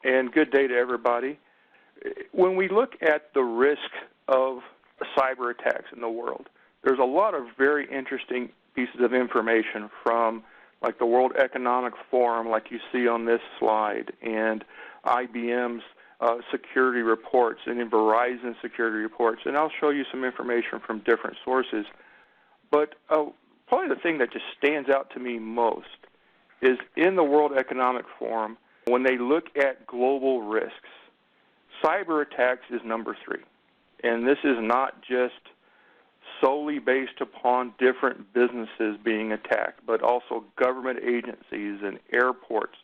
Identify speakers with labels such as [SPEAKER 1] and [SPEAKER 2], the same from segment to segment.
[SPEAKER 1] and good day to everybody. When we look at the risk of cyber attacks in the world, there's a lot of very interesting pieces of information from like the World Economic Forum, like you see on this slide, and IBM's security reports, and in Verizon security reports, and I'll show you some information from different sources. But probably the thing that just stands out to me most is in the World Economic Forum, when they look at global risks, cyber attacks is number 3. And this is not just solely based upon different businesses being attacked, but also government agencies and airports.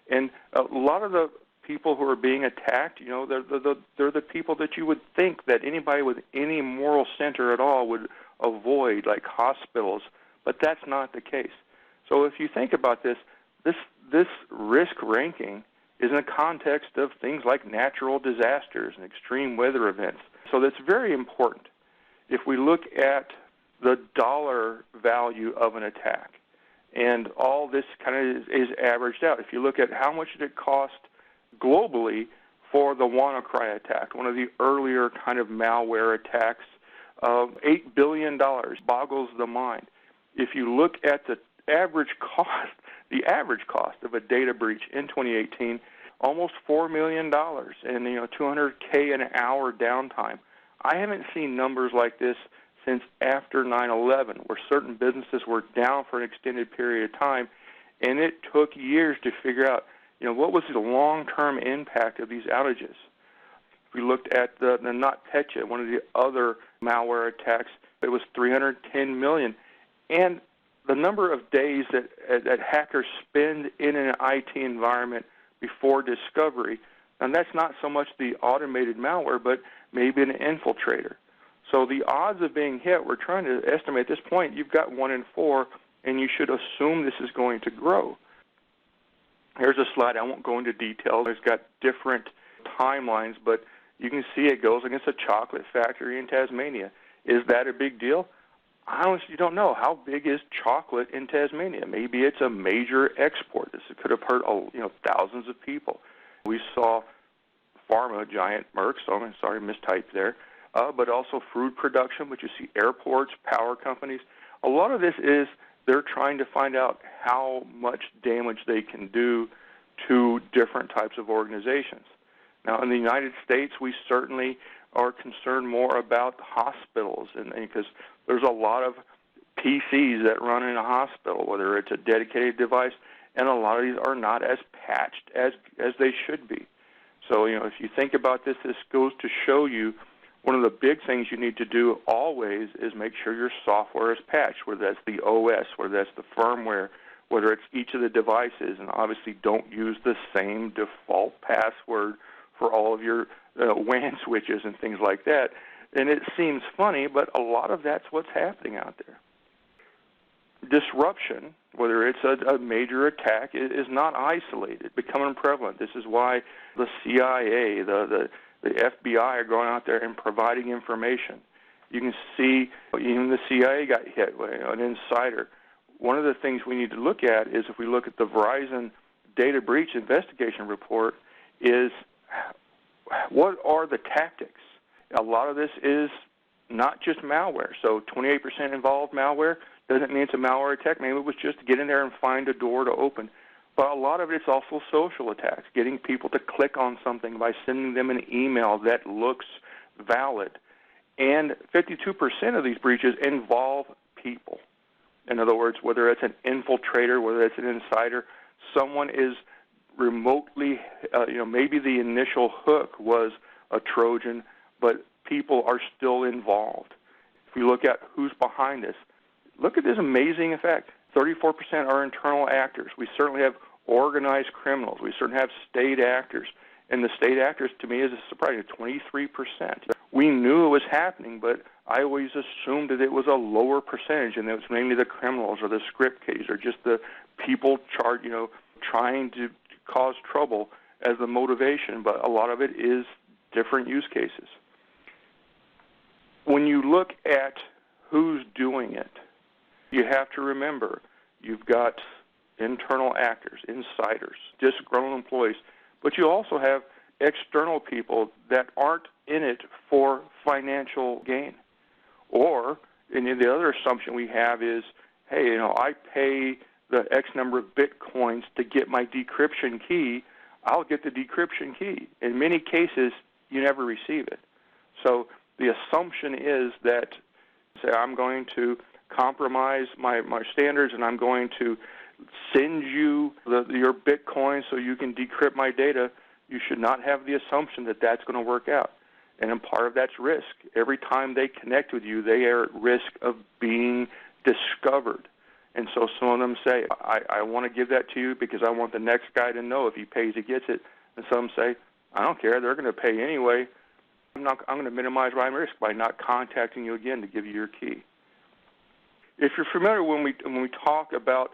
[SPEAKER 1] And a lot of the people who are being attacked, you know, they're the people that you would think that anybody with any moral center at all would avoid, like hospitals, but that's not the case. So if you think about this risk ranking is in the context of things like natural disasters and extreme weather events. So that's very important. If we look at the dollar value of an attack, and all this kind of is averaged out. If you look at how much did it cost globally for the WannaCry attack, one of the earlier kind of malware attacks, $8 billion boggles the mind. If you look at the average cost of a data breach in 2018, almost $4 million and $200K an hour downtime. I haven't seen numbers like this since after 9/11, where certain businesses were down for an extended period of time, and it took years to figure out, what was the long-term impact of these outages. If we looked at the NotPetya, one of the other malware attacks, it was 310 million. And the number of days that hackers spend in an IT environment before discovery, and that's not so much the automated malware, but maybe an infiltrator. So the odds of being hit, we're trying to estimate at this point, you've got 1 in 4, and you should assume this is going to grow. Here's a slide. I won't go into detail. It's got different timelines, but you can see it goes against a chocolate factory in Tasmania. Is that a big deal? I honestly don't know. How big is chocolate in Tasmania? Maybe it's a major export. This could have hurt thousands of people. We saw pharma giant Merck, so I'm sorry, mistyped there, but also food production, but you see airports, power companies. A lot of this is they're trying to find out how much damage they can do to different types of organizations. Now, in the United States, we certainly are concerned more about hospitals, and because there's a lot of PCs that run in a hospital, whether it's a dedicated device, and a lot of these are not as patched as they should be. So, if you think about this, this goes to show you one of the big things you need to do always is make sure your software is patched, whether that's the OS, whether that's the firmware, whether it's each of the devices, and obviously don't use the same default password for all of your WAN switches and things like that. And it seems funny, but a lot of that's what's happening out there. Disruption, whether it's a major attack, is not isolated, becoming prevalent. This is why the CIA, the FBI are going out there and providing information. You can see even the CIA got hit, an insider. One of the things we need to look at is, if we look at the Verizon data breach investigation report, is what are the tactics? A lot of this is not just malware. So 28% involved malware doesn't mean it's a malware attack. Maybe it was just to get in there and find a door to open. But a lot of it's also social attacks, getting people to click on something by sending them an email that looks valid. And 52% of these breaches involve people. In other words, whether it's an infiltrator, whether it's an insider, someone is remotely, maybe the initial hook was a Trojan, but people are still involved. If we look at who's behind this, look at this amazing effect. 34% are internal actors. We certainly have organized criminals. We certainly have state actors. And the state actors, to me, is surprising, 23%. We knew it was happening, but I always assumed that it was a lower percentage, and it was mainly the criminals or the script kiddies or just the people trying to cause trouble as the motivation, but a lot of it is different use cases. When you look at who's doing it, you have to remember you've got internal actors, insiders, disgruntled employees, But you also have external people that aren't in it for financial gain. Or, and the other assumption we have is, hey, I pay the X number of Bitcoins to get my decryption key, I'll get the decryption key. In many cases, you never receive it. So the assumption is that, say, I'm going to compromise my standards and I'm going to send you your Bitcoin so you can decrypt my data. You should not have the assumption that that's going to work out. And part of that's risk. Every time they connect with you, they are at risk of being discovered. And so some of them say, I want to give that to you because I want the next guy to know if he pays, he gets it. And some say, I don't care, they're going to pay anyway. I'm going to minimize my risk by not contacting you again to give you your key. If you're familiar when we talk about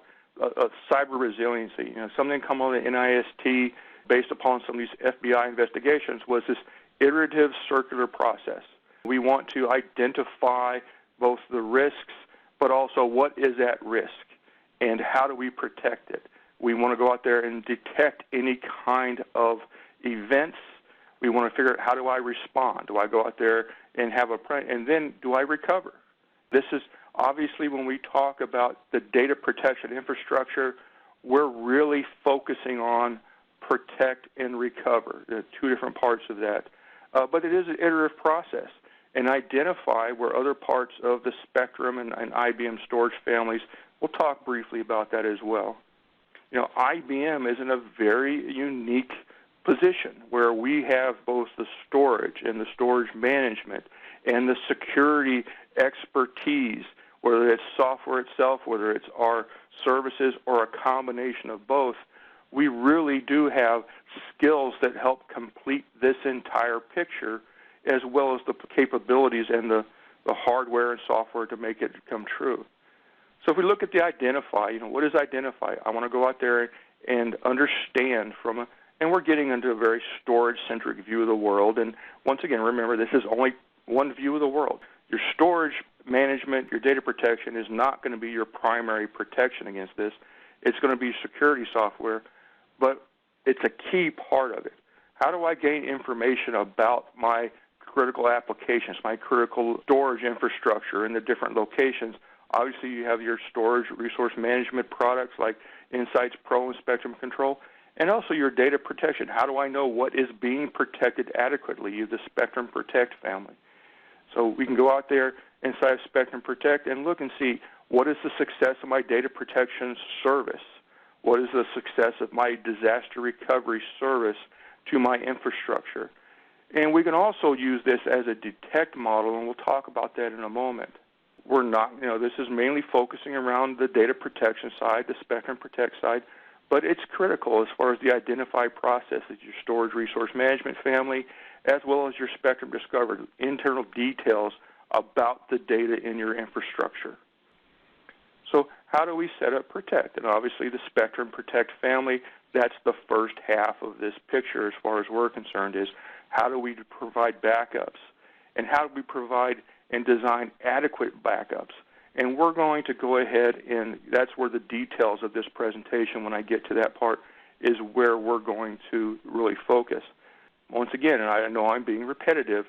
[SPEAKER 1] cyber resiliency, something come on the NIST based upon some of these FBI investigations was this iterative circular process. We want to identify both the risks but also what is at risk and how do we protect it. We want to go out there and detect any kind of events. We want to figure out how do I respond. Do I go out there and have and then do I recover? This is obviously when we talk about the data protection infrastructure, we're really focusing on protect and recover. There are two different parts of that. But it is an iterative process. And identify where other parts of the Spectrum and IBM storage families, we'll talk briefly about that as well. IBM is in a very unique position where we have both the storage and the storage management and the security expertise, whether it's software itself, whether it's our services or a combination of both. We really do have skills that help complete this entire picture, as well as the capabilities and the hardware and software to make it come true. So if we look at the identify, what is identify? I want to go out there and understand and we're getting into a very storage-centric view of the world. And once again, remember, this is only one view of the world. Your storage management, your data protection is not going to be your primary protection against this. It's going to be security software, but it's a key part of it. How do I gain information about my critical applications, my critical storage infrastructure in the different locations? Obviously, you have your storage resource management products like Insights Pro and Spectrum Control, and also your data protection. How do I know what is being protected adequately? You have the Spectrum Protect family. So we can go out there inside of Spectrum Protect and look and see what is the success of my data protection service? What is the success of my disaster recovery service to my infrastructure? And we can also use this as a detect model, and we'll talk about that in a moment. We're not, this is mainly focusing around the data protection side, the Spectrum Protect side, but it's critical as far as the identify process of your storage resource management family, as well as your Spectrum Discovery, internal details about the data in your infrastructure. So how do we set up Protect? And obviously the Spectrum Protect family, that's the first half of this picture as far as we're concerned, is how do we provide backups? And how do we provide and design adequate backups? And we're going to go ahead, and that's where the details of this presentation, when I get to that part, is where we're going to really focus. Once again, and I know I'm being repetitive,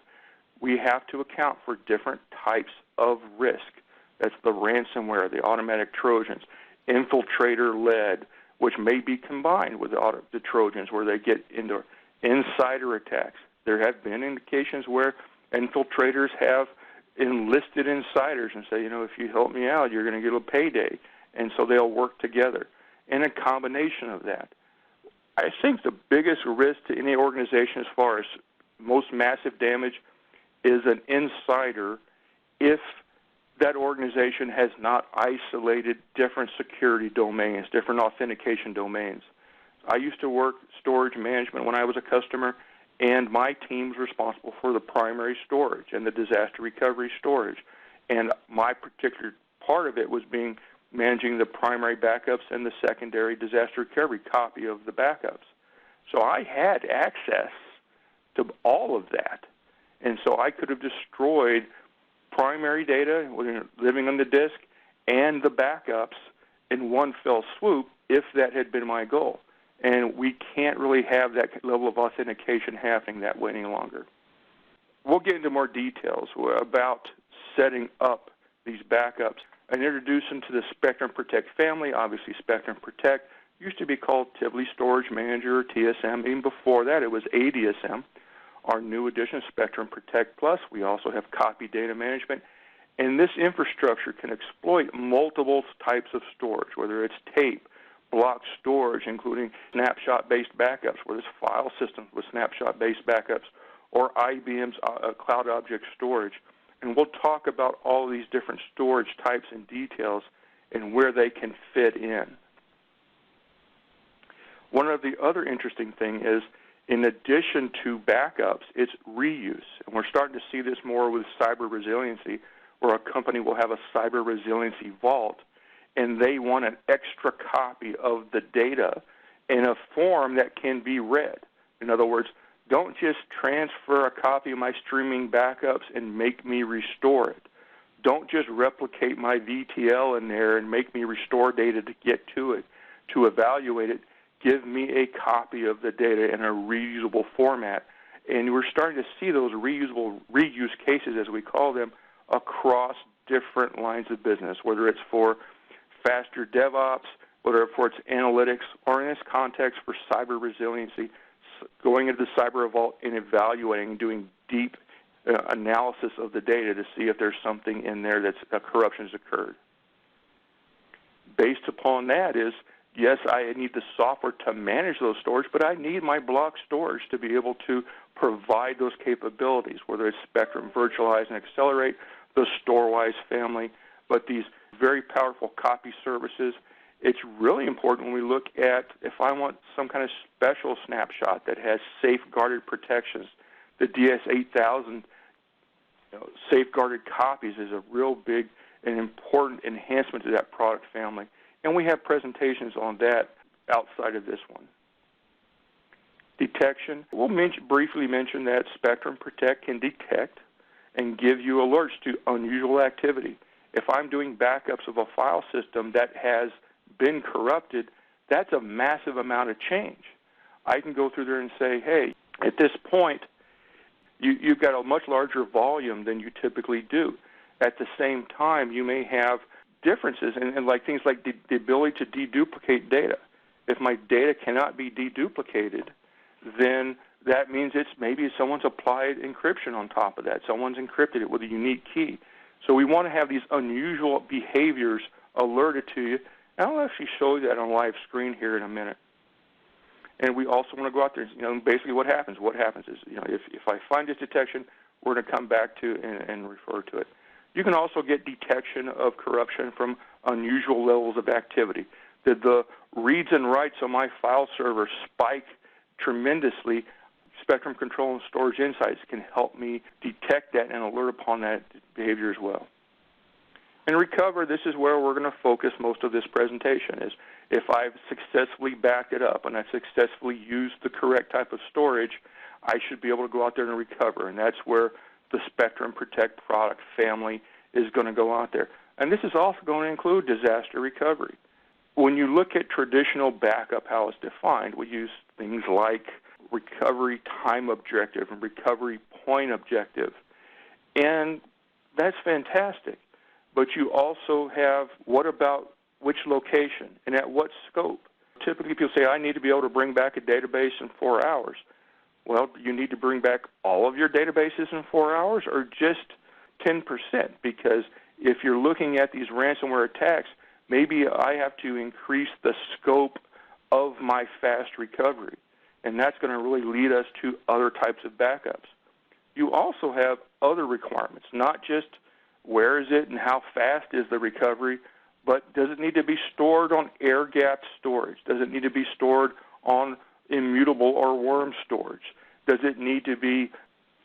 [SPEAKER 1] we have to account for different types of risk. That's the ransomware, the automatic Trojans, infiltrator-led, which may be combined with the Trojans where they get into insider attacks. There have been indications where infiltrators have enlisted insiders and say, if you help me out, you're going to get a payday. And so they'll work together. And a combination of that. I think the biggest risk to any organization as far as most massive damage is an insider if that organization has not isolated different security domains, different authentication domains. I used to work storage management when I was a customer, and my team was responsible for the primary storage and the disaster recovery storage. And my particular part of it was managing the primary backups and the secondary disaster recovery copy of the backups. So I had access to all of that. And so I could have destroyed primary data living on the disk and the backups in one fell swoop if that had been my goal. and we can't really have that level of authentication happening that way any longer. We'll get into more details about setting up these backups and introduce them to the Spectrum Protect family. Obviously, Spectrum Protect used to be called Tivoli Storage Manager, or TSM. Even before that, it was ADSM. Our new edition, Spectrum Protect Plus, we also have copy data management. And this infrastructure can exploit multiple types of storage, whether it's tape, block storage, including snapshot-based backups, where there's file systems with snapshot-based backups, or IBM's cloud object storage. And we'll talk about all these different storage types and details and where they can fit in. One of the other interesting things is, in addition to backups, it's reuse. And we're starting to see this more with cyber resiliency, where a company will have a cyber resiliency vault, and they want an extra copy of the data in a form that can be read. In other words, don't just transfer a copy of my streaming backups and make me restore it. Don't just replicate my VTL in there and make me restore data to get to it, to evaluate it. Give me a copy of the data in a reusable format. And we're starting to see those reuse cases, as we call them, across different lines of business, whether it's for faster DevOps, whether for its analytics, or in this context for cyber resiliency, going into the cyber vault and evaluating and doing deep analysis of the data to see if there's something in there that's corruption has occurred. Based upon that is, yes, I need the software to manage those storage, but I need my block storage to be able to provide those capabilities, whether it's Spectrum Virtualize and Accelerate, the StoreWise family, but these very powerful copy services. It's really important when we look at if I want some kind of special snapshot that has safeguarded protections. The DS8000 safeguarded copies is a real big and important enhancement to that product family. And we have presentations on that outside of this one. Detection. We'll briefly mention that Spectrum Protect can detect and give you alerts to unusual activity. If I'm doing backups of a file system that has been corrupted, that's a massive amount of change. I can go through there and say, hey, at this point, you've got a much larger volume than you typically do. At the same time, you may have differences in like things like the ability to deduplicate data. If my data cannot be deduplicated, then that means maybe someone's applied encryption on top of that. Someone's encrypted it with a unique key. So we want to have these unusual behaviors alerted to you. And I'll actually show you that on live screen here in a minute. And we also want to go out there, basically what happens. What happens is, if I find this detection, we're going to come back to and refer to it. You can also get detection of corruption from unusual levels of activity. Did the reads and writes on my file server spike tremendously? Spectrum Control and Storage Insights can help me detect that and alert upon that behavior as well. And recover, this is where we're going to focus most of this presentation, is if I've successfully backed it up and I've successfully used the correct type of storage, I should be able to go out there and recover. And that's where the Spectrum Protect product family is going to go out there. And this is also going to include disaster recovery. When you look at traditional backup, how it's defined, we use things like recovery time objective and recovery point objective. And that's fantastic. But you also have, what about which location and at what scope? Typically people say, I need to be able to bring back a database in 4 hours. Well, you need to bring back all of your databases in 4 hours or just 10%? Because if you're looking at these ransomware attacks, maybe I have to increase the scope of my fast recovery. And that's going to really lead us to other types of backups. You also have other requirements, not just where is it and how fast is the recovery, but does it need to be stored on AirGap storage? Does it need to be stored on immutable or worm storage? Does it need to be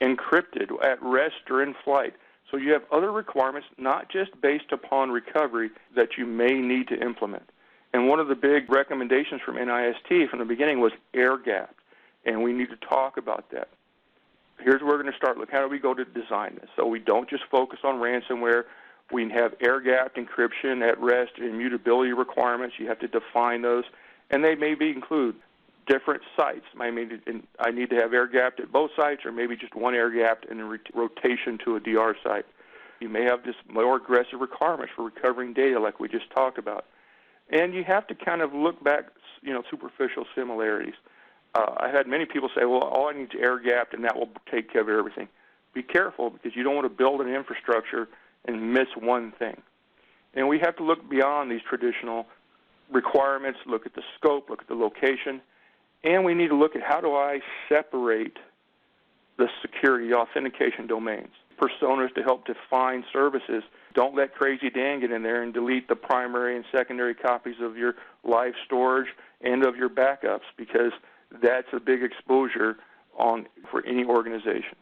[SPEAKER 1] encrypted at rest or in flight? So you have other requirements, not just based upon recovery, that you may need to implement. And one of the big recommendations from NIST from the beginning was AirGap, and we need to talk about that. Here's where we're going to start. Look, how do we go to design this? So we don't just focus on ransomware. We have air-gapped encryption at rest and immutability requirements. You have to define those. And they may include different sites. I need to have air-gapped at both sites, or maybe just one air-gapped and a rotation to a DR site. You may have just more aggressive requirements for recovering data like we just talked about. And you have to kind of look back, superficial similarities. I had many people say, well, all I need is air-gapped and that will take care of everything. Be careful, because you don't want to build an infrastructure and miss one thing. And we have to look beyond these traditional requirements, look at the scope, look at the location, and we need to look at how do I separate the security authentication domains, personas to help define services. Don't let Crazy Dan get in there and delete the primary and secondary copies of your live storage and of your backups, because that's a big exposure for any organization.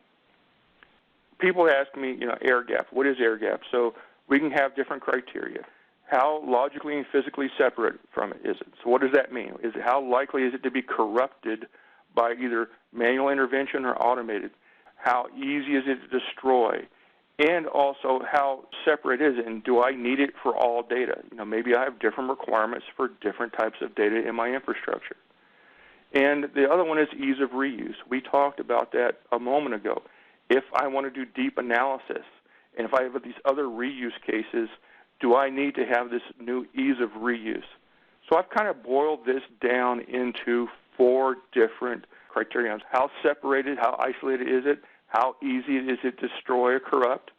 [SPEAKER 1] People ask me, AirGap, what is AirGap? So we can have different criteria. How logically and physically separate from it is it? So what does that mean? How likely is it to be corrupted by either manual intervention or automated? How easy is it to destroy? And also, how separate is it, and do I need it for all data? Maybe I have different requirements for different types of data in my infrastructure. And the other one is ease of reuse. We talked about that a moment ago. If I want to do deep analysis, and if I have these other reuse cases, do I need to have this new ease of reuse? So I've kind of boiled this down into 4 different criteria. How separated, how isolated is it? How easy is it to destroy or corrupt?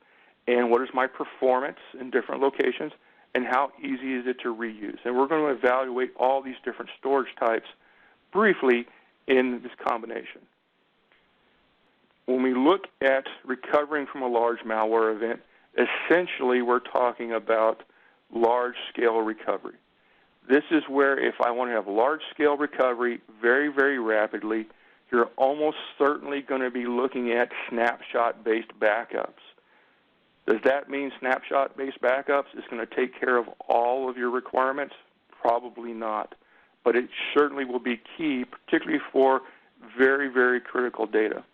[SPEAKER 1] And what is my performance in different locations? And how easy is it to reuse? And we're going to evaluate all these different storage types briefly in this combination. When we look at recovering from a large malware event, essentially we're talking about large-scale recovery. This is where if I want to have large-scale recovery very, very rapidly, you're almost certainly going to be looking at snapshot-based backups. Does that mean snapshot-based backups is going to take care of all of your requirements? Probably not. But it certainly will be key, particularly for very, very critical data.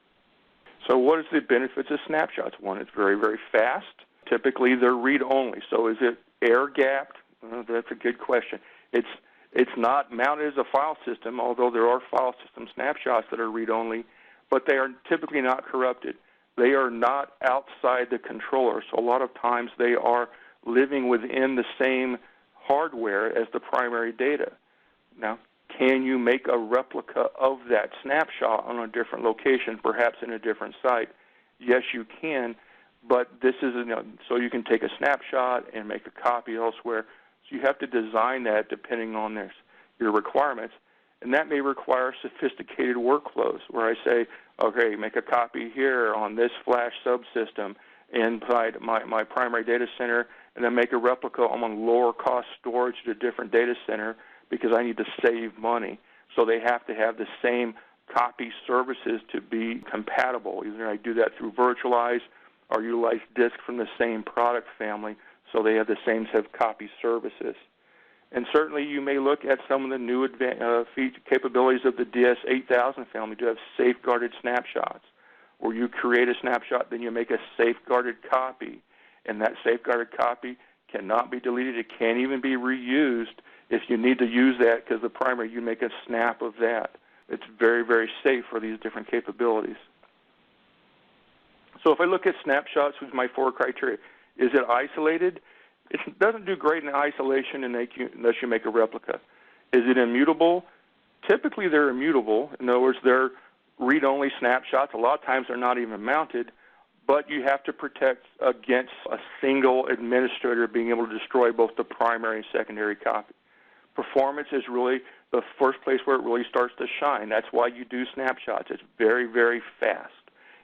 [SPEAKER 1] So what is the benefits of snapshots? One, it's very, very fast. Typically, they're read-only. So is it air-gapped? Well, that's a good question. It's not mounted as a file system, although there are file system snapshots that are read-only, but they are typically not corrupted. They are not outside the controller, so a lot of times they are living within the same hardware as the primary data. Now, can you make a replica of that snapshot on a different location, perhaps in a different site? Yes, you can, but this is so you can take a snapshot and make a copy elsewhere. So you have to design that depending on your requirements, and that may require sophisticated workflows where I say, okay, make a copy here on this flash subsystem inside my primary data center, and then make a replica on lower-cost storage at a different data center, because I need to save money. So they have to have the same copy services to be compatible. Either I do that through virtualize or utilize disk from the same product family, so they have the same set of copy services. And certainly you may look at some of the new feature capabilities of the DS8000 family to have safeguarded snapshots, where you create a snapshot, then you make a safeguarded copy, and that safeguarded copy cannot be deleted. It can't even be reused. If you need to use that because the primary, you make a snap of that. It's very, very safe for these different capabilities. So if I look at snapshots with my 4 criteria, is it isolated? It doesn't do great in isolation unless you make a replica. Is it immutable? Typically they're immutable. In other words, they're read-only snapshots. A lot of times they're not even mounted, but you have to protect against a single administrator being able to destroy both the primary and secondary copy. Performance is really the first place where it really starts to shine. That's why you do snapshots. It's very, very fast,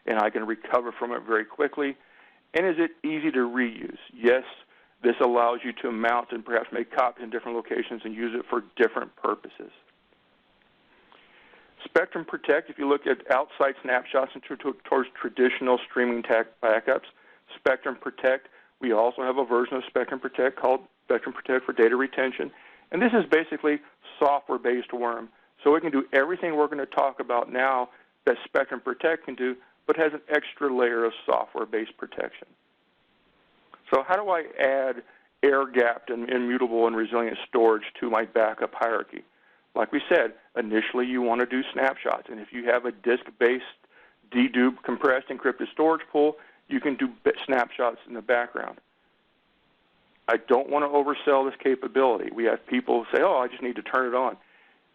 [SPEAKER 1] and I can recover from it very quickly. And is it easy to reuse? Yes, this allows you to mount and perhaps make copies in different locations and use it for different purposes. Spectrum Protect, if you look at outside snapshots and towards traditional streaming backups, Spectrum Protect, we also have a version of Spectrum Protect called Spectrum Protect for data retention. And this is basically software-based worm. So it can do everything we're going to talk about now that Spectrum Protect can do, but has an extra layer of software-based protection. So how do I add air-gapped and immutable and resilient storage to my backup hierarchy? Like we said, initially you want to do snapshots, and if you have a disk-based, dedupe, compressed, encrypted storage pool, you can do snapshots in the background. I don't want to oversell this capability. We have people say, oh, I just need to turn it on.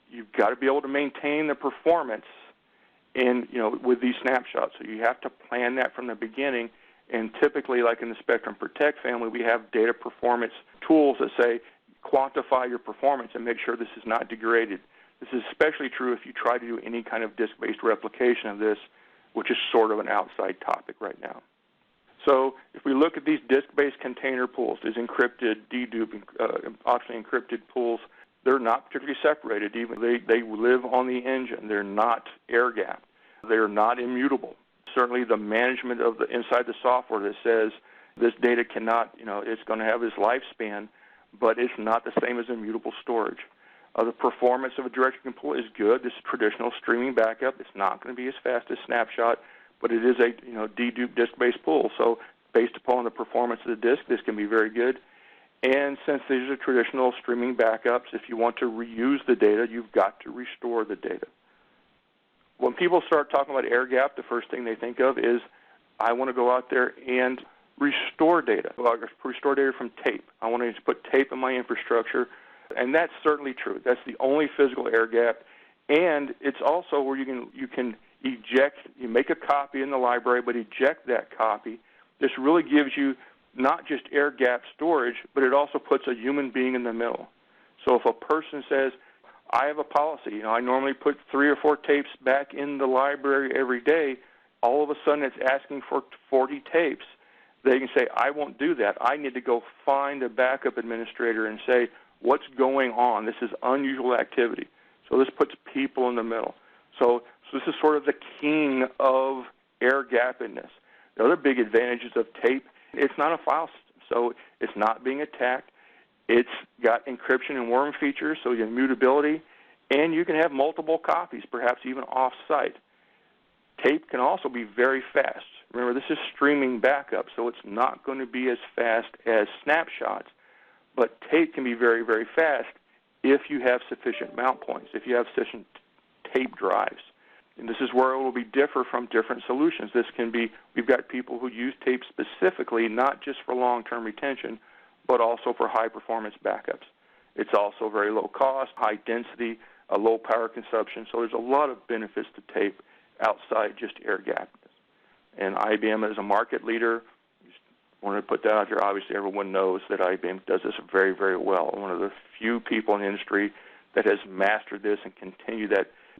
[SPEAKER 1] You've got to be able to maintain the performance with these snapshots. So you have to plan that from the beginning. And typically, like in the Spectrum Protect family, we have data performance tools that say quantify your performance and make sure this is not degraded. This is especially true if you try to do any kind of disk-based replication of this, which is sort of an outside topic right now. So if we look at these disk-based container pools, these encrypted, dedupe, optionally encrypted pools, they're not particularly separated. Even they live on the engine. They're not AirGap. They're not immutable. Certainly the management of inside the software that says this data cannot, it's going to have this lifespan, but it's not the same as immutable storage. The performance of a directory pool is good. This is traditional streaming backup. It's not going to be as fast as Snapshot, but it is a dedupe disk-based pool. So based upon the performance of the disk, this can be very good. And since these are traditional streaming backups, if you want to reuse the data, you've got to restore the data. When people start talking about AirGap, the first thing they think of is, I want to go out there and restore data. Restore data from tape. I want to put tape in my infrastructure, and that's certainly true. That's the only physical AirGap, and it's also where you can eject. You make a copy in the library, but eject that copy. This really gives you not just AirGap storage, but it also puts a human being in the middle. So if a person says, I have a policy, I normally put 3 or 4 tapes back in the library every day, all of a sudden it's asking for 40 tapes. They can say, I won't do that. I need to go find a backup administrator and say, what's going on? This is unusual activity. So this puts people in the middle. So this is sort of the king of AirGap-inness. The other big advantages of tape, it's not a file system, so it's not being attacked. It's got encryption and worm features, so you have immutability, and you can have multiple copies, perhaps even off-site. Tape can also be very fast. Remember, this is streaming backup, so it's not going to be as fast as snapshots, but tape can be very, very fast if you have sufficient mount points, if you have sufficient tape drives. And this is where it will be differ from different solutions. This can be, we've got people who use tape specifically, not just for long-term retention, but also for high-performance backups. It's also very low cost, high density, a low power consumption, so there's a lot of benefits to tape outside just AirGap. And IBM is a market leader. Just wanted to put that out there. Obviously, everyone knows that IBM does this very, very well. One of the few people in the industry that has mastered this and continued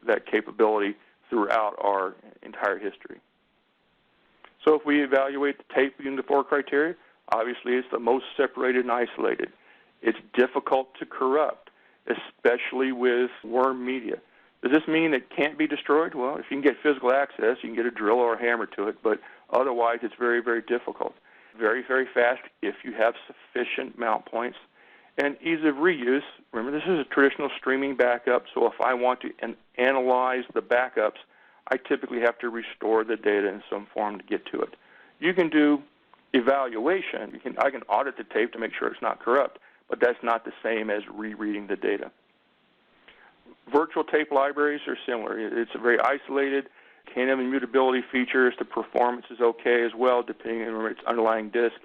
[SPEAKER 1] that capability throughout our entire history. So if we evaluate the tape using the 4 criteria, obviously it's the most separated and isolated. It's difficult to corrupt, especially with worm media. Does this mean it can't be destroyed? Well, if you can get physical access, you can get a drill or a hammer to it, but otherwise it's very, very difficult. Very, very fast if you have sufficient mount points. And ease of reuse, remember this is a traditional streaming backup, so if I want to analyze the backups, I typically have to restore the data in some form to get to it. You can do evaluation. I can audit the tape to make sure it's not corrupt, but that's not the same as rereading the data. Virtual tape libraries are similar. It's very isolated, can't have immutability features. The performance is okay as well, depending on its underlying disk,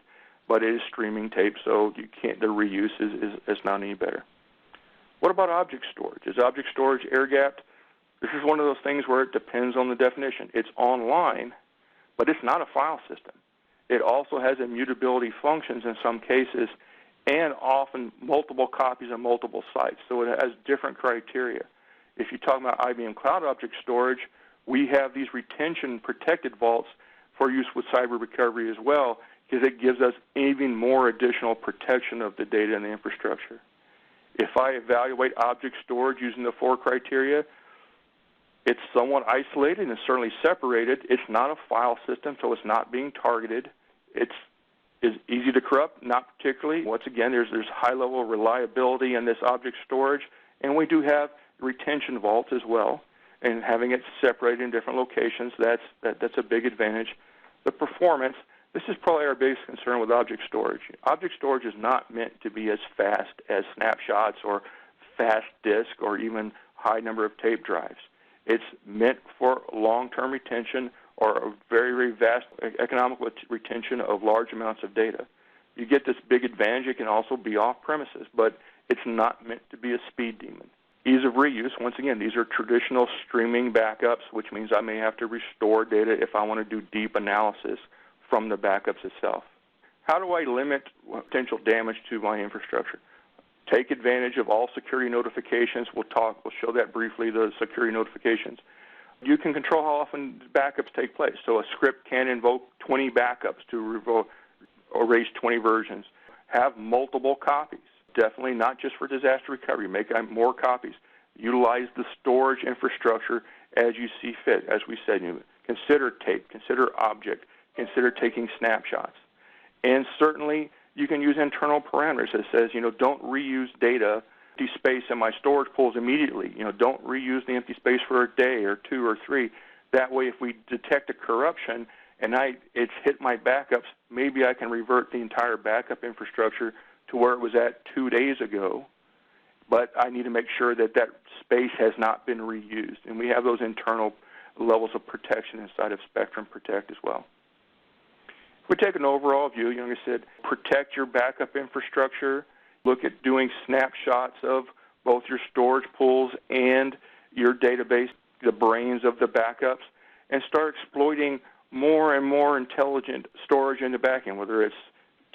[SPEAKER 1] but it is streaming tape, so you can't. The reuse is not any better. What about object storage? Is object storage AirGapped? This is one of those things where it depends on the definition. It's online, but it's not a file system. It also has immutability functions in some cases, and often multiple copies on multiple sites, so it has different criteria. If you talk about IBM Cloud Object Storage, we have these retention protected vaults for use with cyber recovery as well, because it gives us even more additional protection of the data and the infrastructure. If I evaluate object storage using the 4 criteria, it's somewhat isolated and certainly separated. It's not a file system, so it's not being targeted. It's easy to corrupt, not particularly. Once again, there's high level of reliability in this object storage, and we do have retention vaults as well, and having it separated in different locations, that's a big advantage. The performance, this is probably our biggest concern with object storage. Object storage is not meant to be as fast as snapshots or fast disk or even high number of tape drives. It's meant for long-term retention or a very, very vast economical retention of large amounts of data. You get this big advantage. It can also be off-premises, but it's not meant to be a speed demon. Ease of reuse, once again, these are traditional streaming backups, which means I may have to restore data if I want to do deep analysis from the backups itself. How do I limit potential damage to my infrastructure? Take advantage of all security notifications. We'll show that briefly, the security notifications. You can control how often backups take place. So a script can invoke 20 backups to erase 20 versions. Have multiple copies. Definitely not just for disaster recovery. Make more copies. Utilize the storage infrastructure as you see fit. As we said, consider tape, consider object, consider taking snapshots. And certainly you can use internal parameters that says, don't reuse data, empty space in my storage pools immediately. Don't reuse the empty space for a day or 2 or 3. That way, if we detect a corruption and it's hit my backups, maybe I can revert the entire backup infrastructure to where it was at 2 days ago. But I need to make sure that space has not been reused. And we have those internal levels of protection inside of Spectrum Protect as well. If we take an overall view, like I said, protect your backup infrastructure. Look at doing snapshots of both your storage pools and your database, the brains of the backups, and start exploiting more and more intelligent storage in the back end, whether it's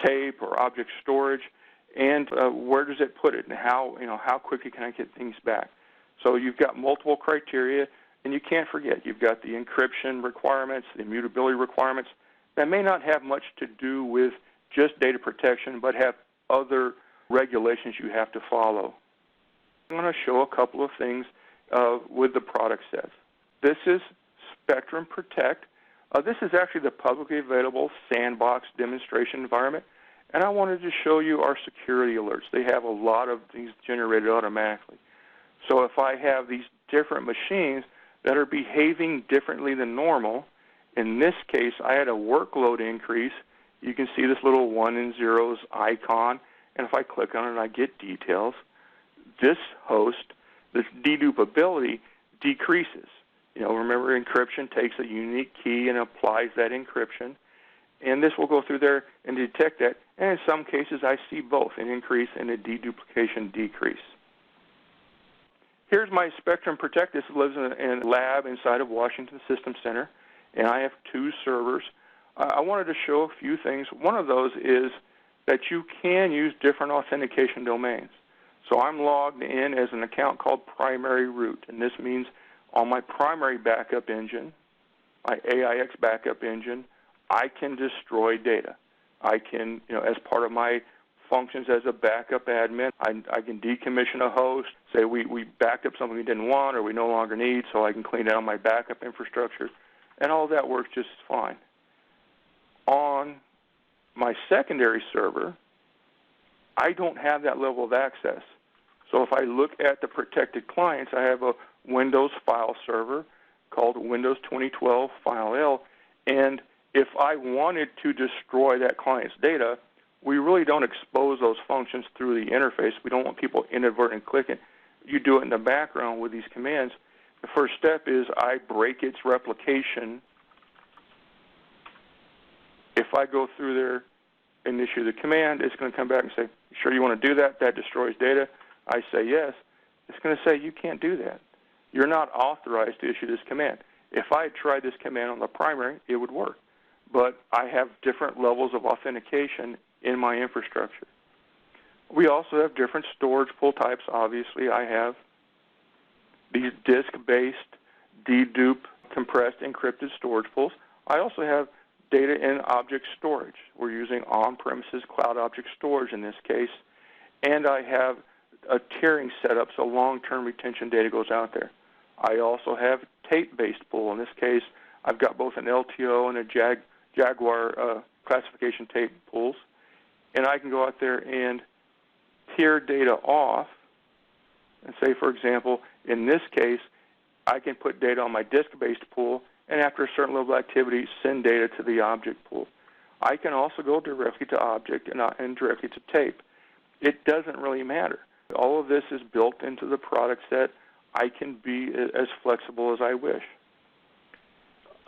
[SPEAKER 1] tape or object storage, and where does it put it, and how quickly can I get things back. So you've got multiple criteria, and you can't forget, you've got the encryption requirements, the immutability requirements, that may not have much to do with just data protection, but have other regulations you have to follow. I'm going to show a couple of things with the product sets. This is Spectrum Protect. This is actually the publicly available sandbox demonstration environment, and I wanted to show you our security alerts. They have a lot of these generated automatically. So if I have these different machines that are behaving differently than normal, in this case, I had a workload increase. You can see this little 1 and 0s icon, and if I click on it, I get details. This host, this dedupability, decreases. Remember, encryption takes a unique key and applies that encryption, and this will go through there and detect that. And in some cases, I see both, an increase and a deduplication decrease. Here's my Spectrum Protect. This lives in a lab inside of Washington System Center, and I have 2 servers. I wanted to show a few things. One of those is that you can use different authentication domains. So I'm logged in as an account called primary root, and this means on my primary backup engine, my AIX backup engine, I can destroy data. I can, as part of my functions as a backup admin, I can decommission a host, say we backed up something we didn't want or we no longer need, so I can clean down my backup infrastructure, and all that works just fine. On my secondary server, I don't have that level of access. So if I look at the protected clients, I have a Windows file server called Windows 2012 File L, and if I wanted to destroy that client's data, we really don't expose those functions through the interface. We don't want people inadvertently clicking. You do it in the background with these commands. The first step is I break its replication. If I go through there and issue the command, it's going to come back and say, "You sure you want to do that? That destroys data." I say yes. It's going to say, "You can't do that. You're not authorized to issue this command." If I had tried this command on the primary, it would work. But I have different levels of authentication in my infrastructure. We also have different storage pool types. Obviously, I have these disk-based, dedupe, compressed, encrypted storage pools. I also have data in object storage. We're using on-premises cloud object storage in this case. And I have a tiering setup so long-term retention data goes out there. I also have tape-based pool. In this case, I've got both an LTO and a Jaguar classification tape pools. And I can go out there and tier data off and say, for example, in this case, I can put data on my disk-based pool and after a certain level of activity, send data to the object pool. I can also go directly to object and directly to tape. It doesn't really matter. All of this is built into the product set. I can be as flexible as I wish.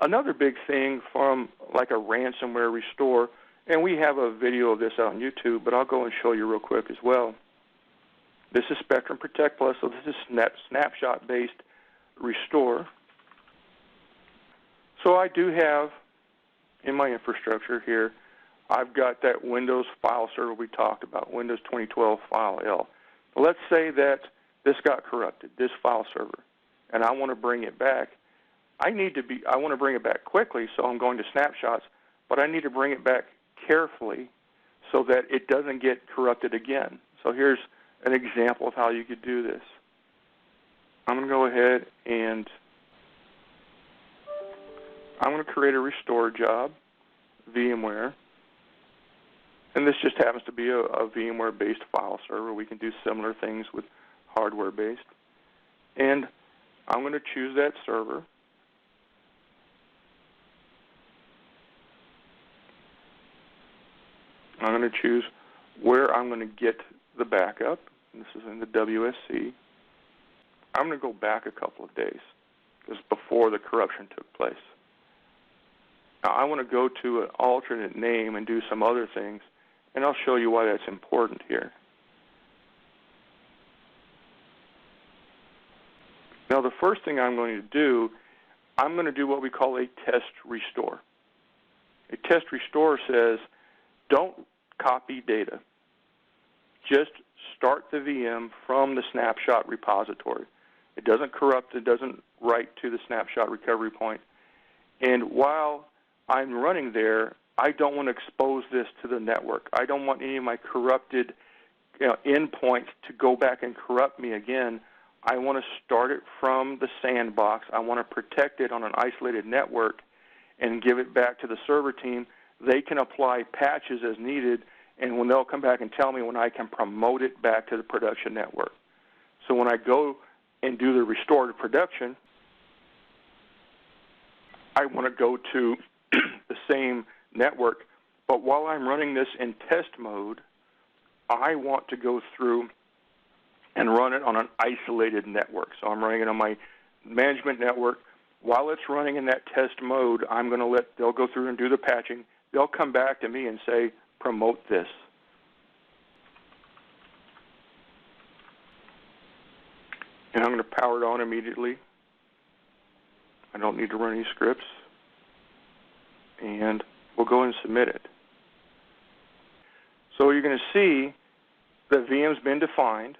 [SPEAKER 1] Another big thing from like a ransomware restore, and we have a video of this out on YouTube, but I'll go and show you real quick as well. This is Spectrum Protect Plus, so this is snapshot-based restore. So I do have in my infrastructure here, I've got that Windows file server we talked about, Windows 2012 file L. But let's say that this got corrupted, this file server, and I want to bring it back. I want to bring it back quickly, so I'm going to Snapshots, but I need to bring it back carefully so that it doesn't get corrupted again. So here's an example of how you could do this. I'm going to go ahead and I'm going to create a restore job, VMware, and this just happens to be a VMware-based file server. We can do similar things with hardware-based. And I'm going to choose that server. I'm going to choose where I'm going to get the backup. This is in the WSC. I'm going to go back a couple of days. This is before the corruption took place. Now, I want to go to an alternate name and do some other things, and I'll show you why that's important here. Now, the first thing I'm going to do, I'm going to do what we call a test restore. A test restore says, don't copy data. Just start the VM from the snapshot repository. It doesn't corrupt, it doesn't write to the snapshot recovery point. And while I'm running there, I don't want to expose this to the network. I don't want any of my corrupted endpoints to go back and corrupt me again. I want to start it from the sandbox. I want to protect it on an isolated network and give it back to the server team. They can apply patches as needed, and when they'll come back and tell me when I can promote it back to the production network. So when I go and do the restore to production, I want to go to the same network, but while I'm running this in test mode, I want to go through and run it on an isolated network. So I'm running it on my management network. While it's running in that test mode, I'm going to they'll go through and do the patching. They'll come back to me and say, promote this. And I'm going to power it on immediately. I don't need to run any scripts. And we'll go and submit it. So you're going to see the VM's been defined,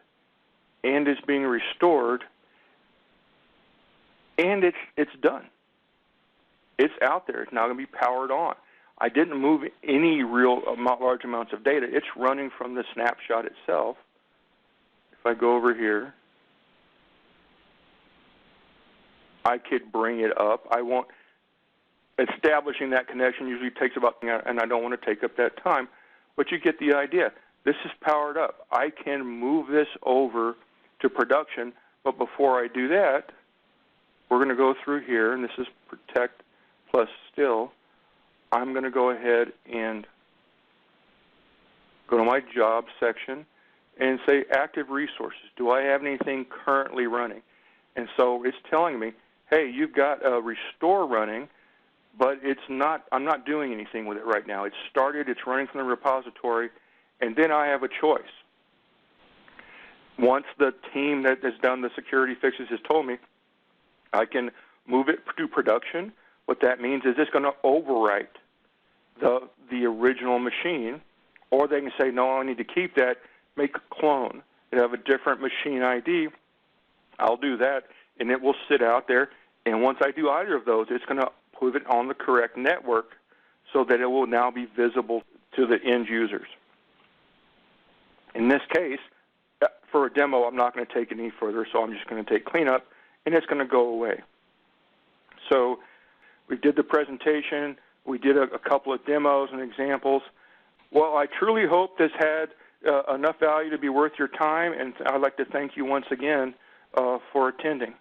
[SPEAKER 1] and it's being restored, and it's done. It's out there. It's now going to be powered on. I didn't move any large amounts of data. It's running from the snapshot itself. If I go over here, I could bring it up. Establishing that connection usually takes about, and I don't want to take up that time, but you get the idea. This is powered up. I can move this over to production, but before I do that, we're going to go through here, and this is Protect plus Still. I'm going to go ahead and go to my Jobs section and say Active Resources. Do I have anything currently running? And so it's telling me, hey, you've got a restore running, but I'm not doing anything with it right now. It's started, it's running from the repository, and then I have a choice. Once the team that has done the security fixes has told me, I can move it to production. What that means is it's going to overwrite the original machine, or they can say, no, I need to keep that, make a clone. They have a different machine ID. I'll do that, and it will sit out there. And once I do either of those, it's going to put it on the correct network so that it will now be visible to the end users. In this case, for a demo, I'm not going to take it any further, so I'm just going to take cleanup, and it's going to go away. So we did the presentation. We did a couple of demos and examples. Well, I truly hope this had enough value to be worth your time, and I'd like to thank you once again for attending.